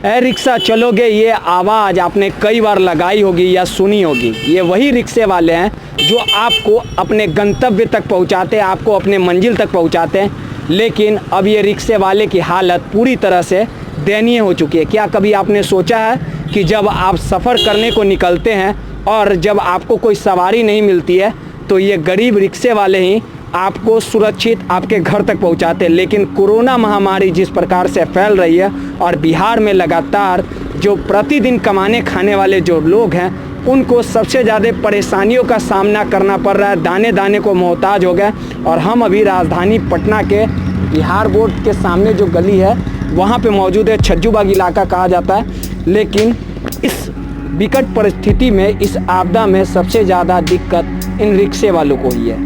ए rickshaw चलोगे, ये आवाज़ आपने कई बार लगाई होगी या सुनी होगी। ये वही रिक्शे वाले हैं जो आपको अपने गंतव्य तक पहुंचाते हैं, आपको अपने मंजिल तक पहुंचाते हैं। लेकिन अब ये रिक्शे वाले की हालत पूरी तरह से दयनीय हो चुकी है। क्या कभी आपने सोचा है कि जब आप सफ़र करने को निकलते हैं और जब आपको कोई सवारी नहीं मिलती है तो ये गरीब रिक्शे वाले ही आपको सुरक्षित आपके घर तक पहुंचाते हैं। लेकिन कोरोना महामारी जिस प्रकार से फैल रही है और बिहार में लगातार जो प्रतिदिन कमाने खाने वाले जो लोग हैं उनको सबसे ज़्यादा परेशानियों का सामना करना पड़ रहा है, दाने दाने को मोहताज हो गए। और हम अभी राजधानी पटना के बिहार बोर्ड के सामने जो गली है वहाँ पे मौजूद है, छज्जूबाग इलाका कहा जाता है। लेकिन इस विकट परिस्थिति में, इस आपदा में सबसे ज़्यादा दिक्कत इन रिक्शे वालों को ही है।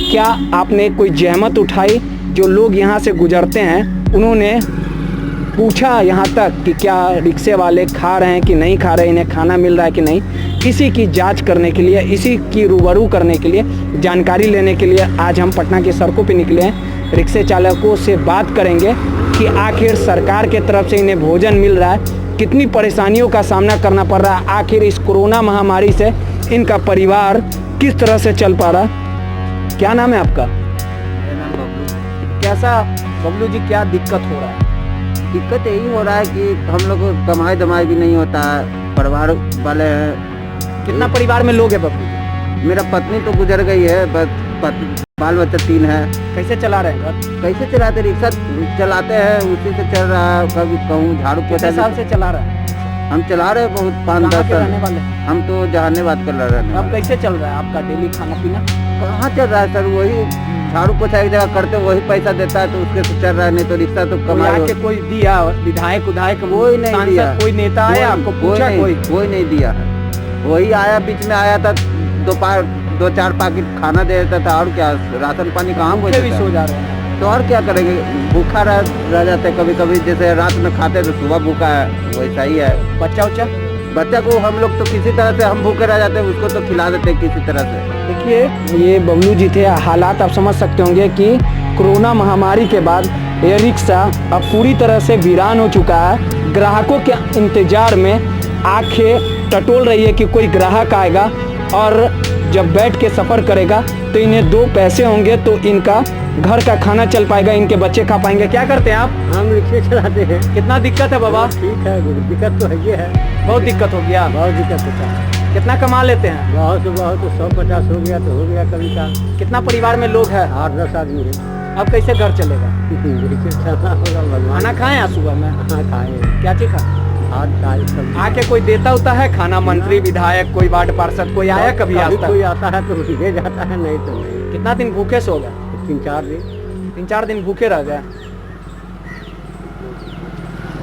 क्या आपने कोई जहमत उठाई? जो लोग यहाँ से गुजरते हैं उन्होंने पूछा यहाँ तक कि क्या रिक्शे वाले खा रहे हैं कि नहीं खा रहे, इन्हें खाना मिल रहा है कि नहीं? इसी की जांच करने के लिए, इसी की रूबरू करने के लिए, जानकारी लेने के लिए आज हम पटना की सड़कों पे निकले हैं। रिक्शे चालकों से बात करेंगे कि आखिर सरकार के तरफ से इन्हें भोजन मिल रहा है, कितनी परेशानियों का सामना करना पड़ रहा है, आखिर इस कोरोना महामारी से इनका परिवार किस तरह से चल पा रहा है। क्या नाम है आपका? मेरा नाम बबलू। कैसा बबलू जी, क्या दिक्कत हो रहा है? दिक्कत यही हो रहा है कि हम लोग को कमाई दमाई भी नहीं होता है, परिवार वाले हैं। कितना परिवार में लोग हैं बबलू? मेरा पत्नी तो गुजर गई है, बस बाल बच्चा 3 है। कैसे चला रहे हैं घर? कैसे चलाते? रिक्शा चलाते हैं, उसी से चल रहा है। कभी कहूँ झाड़ू कितने पोछा साल से चला रहा है? हम चला रहे हैं बहुत 5-10 कहाँ के साल। रहने वाले? हम तो जहानाबाद कर रहे हैं। अब कैसे चल रहा है आपका डेली खाना पीना? कहाँ चल रहा है सर? वही झाड़ू पोछा एक जगह करते, वही पैसा देता है तो उसके से चल रहा है, नहीं तो रिक्शा तो कमाई। कोई दिया विधायक उधायक? कोई नहीं दिया। कोई नेता आया आपको पूछा? कोई नहीं दिया है। वही आया, बीच में आया था, 2-4 पैकेट खाना दे देता था, और क्या राशन पानी कहाँ भी सो जा रहे हैं तो और क्या करेंगे? भूखा रह जाते कभी कभी, जैसे रात में खाते तो सुबह भूखा है, वैसा ही है। बच्चा को हम लोग तो किसी तरह से हम भूखे रह जाते हैं, उसको तो खिला देते हैं किसी तरह से। देखिए ये बबलू जी थे। हालात आप समझ सकते होंगे कि कोरोना महामारी के बाद ये रिक्शा अब पूरी तरह से वीरान हो चुका है। ग्राहकों के इंतजार में आंखें टटोल रही है कि कोई ग्राहक आएगा और जब बैठ के सफ़र करेगा तो इन्हें 2 पैसे होंगे तो इनका घर का खाना चल पाएगा, इनके बच्चे खा पाएंगे। क्या करते हैं आप? हम रिक्शे चलाते हैं। कितना दिक्कत है बाबा? ठीक है, दिक्कत तो है। बहुत दिक्कत हो गया। बहुत दिक्कत होता है। कितना कमा लेते हैं? बहुत तो 150 हो गया तो हो गया कभी का। कितना परिवार में लोग हैं? 8-10 आदमी है। अब कैसे घर चलेगा? रिक्शे चलना होगा। भगवान। खाना खाएं आज सुबह में? हाँ खाए। क्या चीज खाएं? आके कोई देता होता है खाना? मंत्री विधायक, कोई वार्ड पार्षद, कोई आया कभी आज तक? कोई आता है तो दे जाता है, नहीं तो नहीं। कितना दिन भूखे सो गए? 3-4 दिन भूखे रह गए।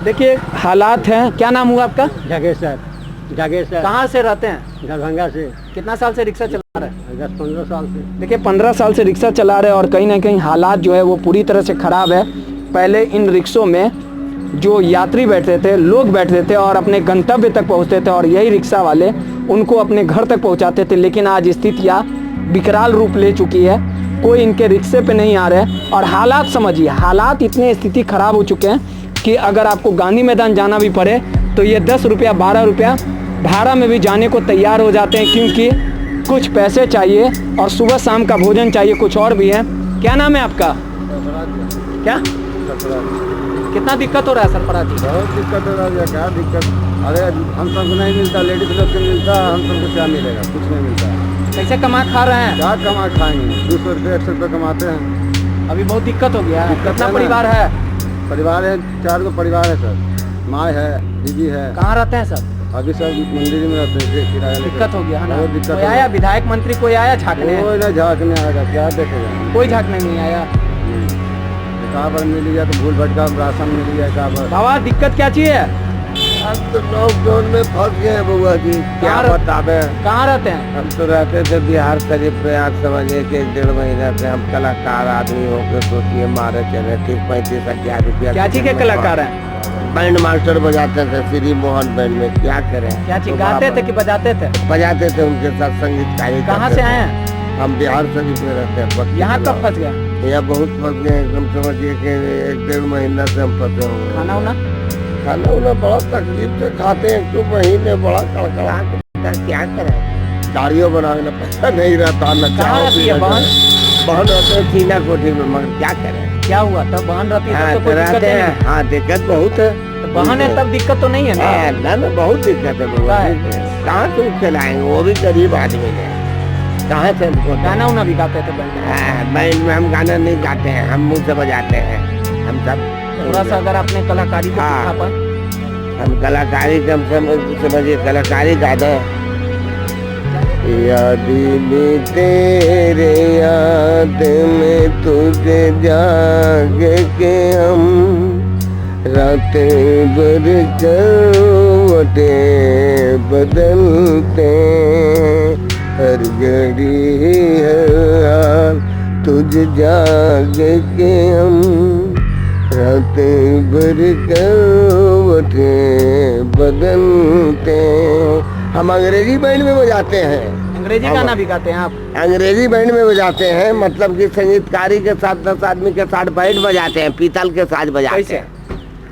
देखिए हालात हैं। क्या नाम हुआ आपका? जागेश्वर। कहाँ से रहते हैं? दरभंगा से। कितना साल से रिक्शा चला रहे हैं? 10-15 साल से। देखिए 15 साल से रिक्शा चला रहे हैं और कहीं ना कहीं हालात जो है वो पूरी तरह से ख़राब है। पहले इन रिक्शों में जो यात्री बैठते थे, लोग बैठते थे और अपने गंतव्य तक पहुंचते थे और यही रिक्शा वाले उनको अपने घर तक पहुंचाते थे। लेकिन आज स्थितियाँ विकराल रूप ले चुकी है, कोई इनके रिक्शे पे नहीं आ रहे। और हालात समझिए, हालात इतने स्थिति ख़राब हो चुके हैं कि अगर आपको गांधी मैदान जाना भी पड़े तो ये 10 रुपया 12 रुपया भाड़ा में भी जाने को तैयार हो जाते हैं, क्योंकि कुछ पैसे चाहिए और सुबह शाम का भोजन चाहिए। कुछ और भी है। क्या नाम है आपका? क्या? कितना दिक्कत हो रहा है सरफराज जी? बहुत दिक्कत हो रहा है। क्या दिक्कत? अरे हम सबको नहीं मिलता, लेडीज लोग को मिलता, हम सबको क्या मिलेगा? कुछ नहीं मिलता। कैसे कमा खा रहे हैं? क्या कमा खाएंगे? 200 रुपये 100 रुपये कमाते हैं। अभी बहुत दिक्कत हो गया है। कितना है परिवार है? परिवार है, 4 गो परिवार है सर। माँ है, बीवी है। कहाँ रहते हैं सब? अभी सब मंदिर में रहते हैं, किराया लेकर। दिक्कत हो गया है ना? बहुत दिक्कत कोई हो आया गया। विधायक मंत्री कोई आया झाँकने? कोई ना झाँकने आएगा, क्या देखेगा? कोई झाँकने नहीं आया। कहाँ पर मिल गया तो भूल भटका राशन मिल गया कहाँ पर। बाबा दिक्कत क्या चीज़ है? हम तो लॉकडाउन में फंस गए बउआ जी, क्या बतावे। कहाँ रहते हैं? हम तो रहते थे बिहार शरीफ पे। आज समझिए कि 1.5 महीना से हम कलाकार आदमी होकर सोचिए मारे चले 30-35 रुपया। क्या चीज़ के कलाकार हैं? बैंड मास्टर बजाते थे श्री मोहन बैंड में। क्या करें? क्या चीज़ गाते थे कि बजाते थे? बजाते थे, उनके साथ संगीतकारी। कहाँ से आए हैं? हम बिहार शरीफ में रहते हैं। यहाँ कब फंस गए? यहाँ बहुत फंस गए, एकदम समझिए कि 1-1.5 महीना से हम फंसे हुए। खाना वाना? खाना उन्हें बड़ा तकलीफ से खाते हैं, क्यों महीने बड़ा कड़कड़ा के क्या करें, गाड़ियों बनाने में पैसा नहीं रहता, न कहाँ रहती है बहन? बहन रहते हैं चीना कोठी में, मगर क्या करें। क्या हुआ तब बहन रहती है हाँ, तब तो कोई दिक्कत रहते नहीं हैं। है। हाँ, दिक्कत बहुत है। तो बहन है तब दिक्कत तो नहीं है ना? ना बहुत दिक्कत है बउआ जी। कहाँ से खिलाएंगे, वो भी गरीब आदमी है, कहाँ से हमको गाना उना भी गाते थे बैंड में? बैंड में हम गाना नहीं गाते हैं, हम मुँह से बजाते हैं हम सब। थोड़ा सा अगर आपने कलाकारी को हाँ। दिखा पाए। हम कलाकारी कम समझिए, कलाकारी गा दें। याद में तेरे याद में तुझे जाग के हम रात भर करवटे बदलते, हर घड़ी हर हाल तुझे जाग के हम रात भर करवटे बदलते। हम अंग्रेजी बैंड में बजाते हैं। अंग्रेजी गाना भी गाते हैं आप? अंग्रेजी बैंड में बजाते हैं, मतलब कि संगीतकारी के साथ 10 आदमी के साथ बैंड बजाते हैं, पीतल के साज बजाते कैसे? हैं।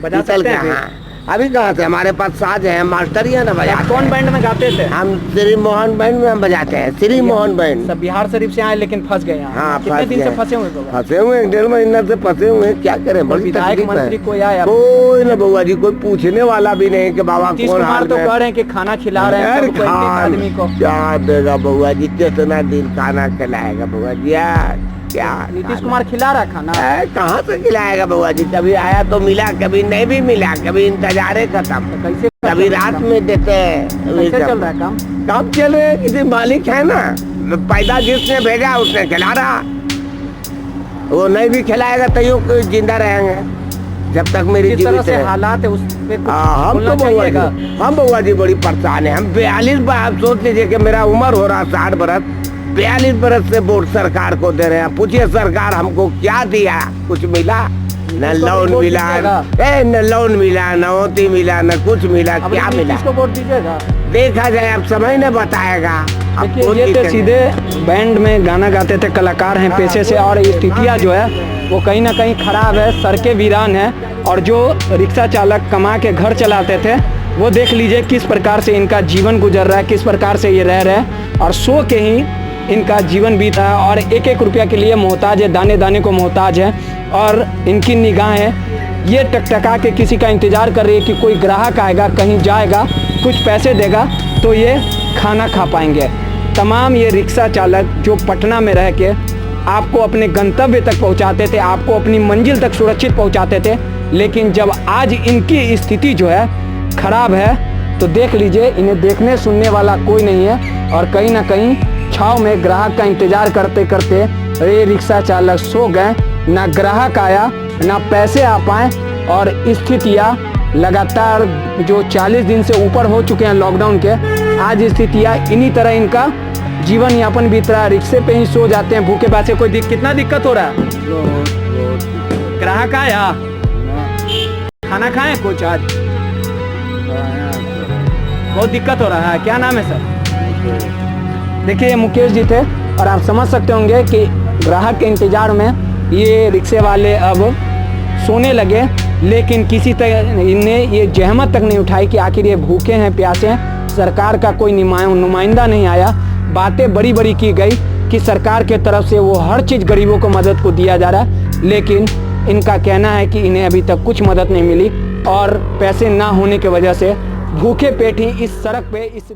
बजा पीतल सकते के, हैं? हाँ। अभी कहाँ से, हमारे पास साज है, मास्टर ही है ना आप बजाते कौन हैं। बैंड में गाते थे? हम श्री मोहन बैंड में हम बजाते हैं, श्री मोहन बैंड। सब बिहार शरीफ से आए लेकिन फंस गए यहाँ। हाँ, कितने फंस दिन से गए। फंसे हुए बाबा? फंसे हुए 1.5 महीना से फंसे हुए हैं, क्या करें, बड़ी विधायक तकलीफ मंत्री है। कोई आया? कोई ना बउआ जी, कोई पूछने वाला भी नहीं कि बाबा नीतीश कौन कुमार हाल तो में। कह रहे हैं कि खाना खिला रहे हैं अरे सबको, एक एक आदमी को। क्या देगा बउआ जी, कितना दिन खाना खिलाएगा बउआ जी यार, क्या नीतीश कुमार खिला रहा है खाना? कहाँ से खिलाएगा बउआ जी, कभी आया तो मिला, कभी नहीं भी मिला, कभी इंतजारे खत्म, कैसे कभी रात में देते हैं। कैसे चल रहा है काम? काम चल रहे हैं, किसी मालिक है ना, पैदा जिसने भेजा उसने खिला रहा, वो नहीं भी खिलाएगा तैयो जिंदा रहेंगे जब तक मेरी जिस तरह जीवित से है। हालात है उस पे कुछ हम बोलना तो बउआ चाहिएगा। जी, हम बउआ जी बड़ी परेशान है। हम 42 आप सोच लीजिए कि मेरा उम्र हो रहा 60 बरस, 42 बरस से वोट सरकार को दे रहे हैं। पूछिए सरकार हमको क्या दिया, कुछ मिला? न लोन मिला, न लोन मिला, न ओती मिला, न कुछ मिला, अब क्या मिला? नीतीश को वोट दीजिएगा? देखा जाए, अब समय ने बताएगा। अब देखिए कौन ये तो जीतेगा? सीधे बैंड में गाना गाते थे, कलाकार हैं पेशे से, और स्थितियाँ जो है वो कहीं ना कहीं खराब है, सड़कें वीरान है। और जो रिक्शा चालक कमा के घर चलाते थे वो देख लीजिए किस प्रकार से इनका जीवन गुजर रहा है, किस प्रकार से ये रह रहे हैं, और सो के ही इनका जीवन बीत रहा है, और एक एक रुपया के लिए मोहताज है, दाने दाने को मोहताज है। और इनकी निगाहें ये टकटका के किसी का इंतज़ार कर रही है कि कोई ग्राहक आएगा, कहीं जाएगा, कुछ पैसे देगा तो ये खाना खा पाएंगे। तमाम ये रिक्शा चालक जो पटना में रह के आपको अपने गंतव्य तक पहुंचाते थे, आपको अपनी मंजिल तक सुरक्षित पहुंचाते थे, लेकिन जब आज इनकी स्थिति जो है खराब है तो देख लीजिए इन्हें देखने सुनने वाला कोई नहीं है। और कहीं ना कहीं छाव में ग्राहक का इंतज़ार करते करते ये रिक्शा चालक सो गए, ना ग्राहक आया, ना पैसे आ पाए। और स्थितियाँ लगातार जो 40 दिन से ऊपर हो चुके हैं लॉकडाउन के, आज स्थितियाँ इन्हीं तरह इनका जीवन यापन बीत रहा है। रिक्शे पे ही सो जाते हैं भूखे प्यासे। कोई कितना दिक्कत हो रहा है? ग्राहक आया, खाना खाएं कुछ आज? बहुत दिक्कत हो रहा है। क्या नाम है सर? देखिए ये मुकेश जी थे, और आप समझ सकते होंगे कि ग्राहक के इंतज़ार में ये रिक्शे वाले अब सोने लगे, लेकिन किसी तरह इनने ये जहमत तक नहीं उठाई कि आखिर ये भूखे हैं, प्यासे हैं, सरकार का कोई नुमाइंदा नहीं आया। बातें बड़ी बड़ी की गई कि सरकार के तरफ से वो हर चीज़ गरीबों को मदद को दिया जा रहा है, लेकिन इनका कहना है कि इन्हें अभी तक कुछ मदद नहीं मिली, और पैसे ना होने की वजह से भूखे पेट ही इस सड़क पे इस